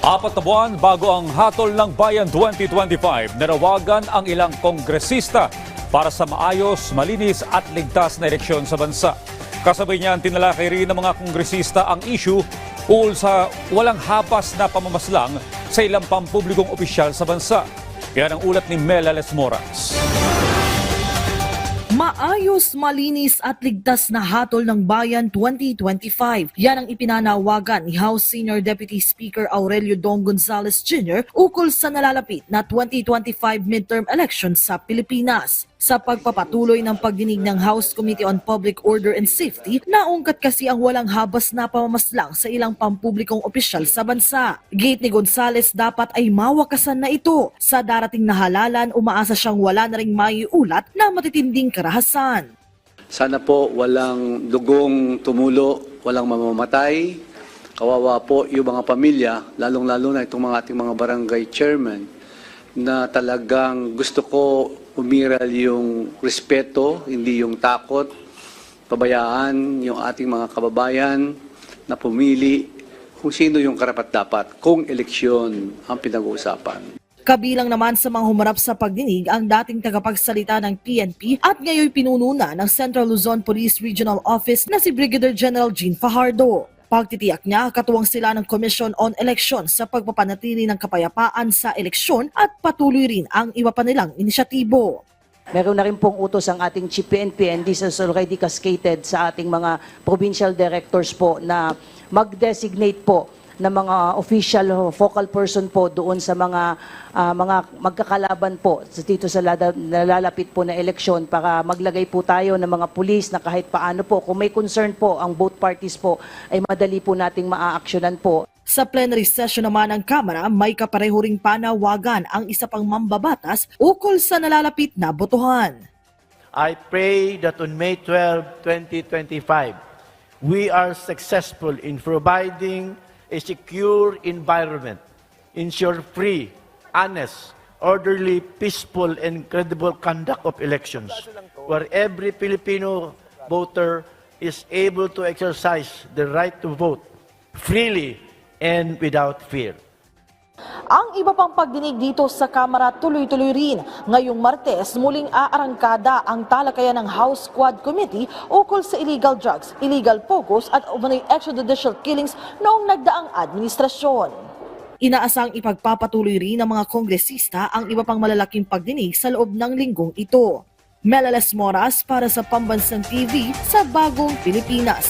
4 na buwan bago ang Hatol ng Bayan 2025, nanawagan ang ilang kongresista para sa maayos, malinis at ligtas na eleksyon sa bansa. Kasabay niyan, tinalakay rin ng mga kongresista ang issue ukol sa walang hapas na pamamaslang sa ilang pampublikong opisyal sa bansa. Yan ang ulat ni Mel Ales Moras. Maayos, malinis at ligtas na Hatol ng Bayan 2025. Yan ang ipinanawagan ni House Senior Deputy Speaker Aurelio Dong Gonzales Jr. ukol sa nalalapit na 2025 midterm elections sa Pilipinas. Sa pagpapatuloy ng pagdinig ng House Committee on Public Order and Safety, naungkat kasi ang walang habas na pamamaslang sa ilang pampublikong opisyal sa bansa. Gate ni Gonzales, dapat ay mawakasan na ito. Sa darating na halalan, umaasa siyang wala na ring maiulat na matitinding karahasan. Sana po walang dugong tumulo, walang mamamatay. Kawawa po yung mga pamilya, lalong-lalo na itong ating mga barangay chairman, na talagang gusto ko umiral yung respeto, hindi yung takot, pabayaan yung ating mga kababayan na pumili kung sino yung karapat-dapat kung eleksyon ang pinag-uusapan. Kabilang naman sa mga humarap sa pagdinig ang dating tagapagsalita ng PNP at ngayon pinununa ng Central Luzon Police Regional Office na si Brigadier General Jean Fajardo. Pagtitiyak niya, katuwang sila ng Commission on Elections sa pagpapanatili ng kapayapaan sa eleksyon at patuloy rin ang iba pa nilang inisyatibo. Meron na rin pong utos ang ating Chief PNP and this is already cascaded sa ating mga provincial directors po na mag-designate po ng mga official focal person po doon sa mga magkakalaban po dito sa nalalapit po na eleksyon para maglagay po tayo ng mga pulis na kahit paano po kung may concern po ang both parties po ay madali po nating maaaksyonan po. Sa plenary session naman ng Kamara, may kapareho ring panawagan ang isa pang mambabatas ukol sa nalalapit na botohan. I pray that on May 12, 2025, we are successful in providing a secure environment, ensure free, honest, orderly, peaceful, and credible conduct of elections, where every Filipino voter is able to exercise the right to vote freely and without fear. Ang iba pang pagdinig dito sa Kamara tuloy-tuloy rin. Ngayong Martes, muling aarangkada ang talakayan ng House Quad Committee ukol sa illegal drugs, illegal focus at umano'y extrajudicial killings noong nagdaang administrasyon. Inaasang ipagpapatuloy rin ng mga kongresista ang iba pang malalaking pagdinig sa loob ng linggong ito. Mel Ales Moras para sa Pambansang TV sa Bagong Pilipinas.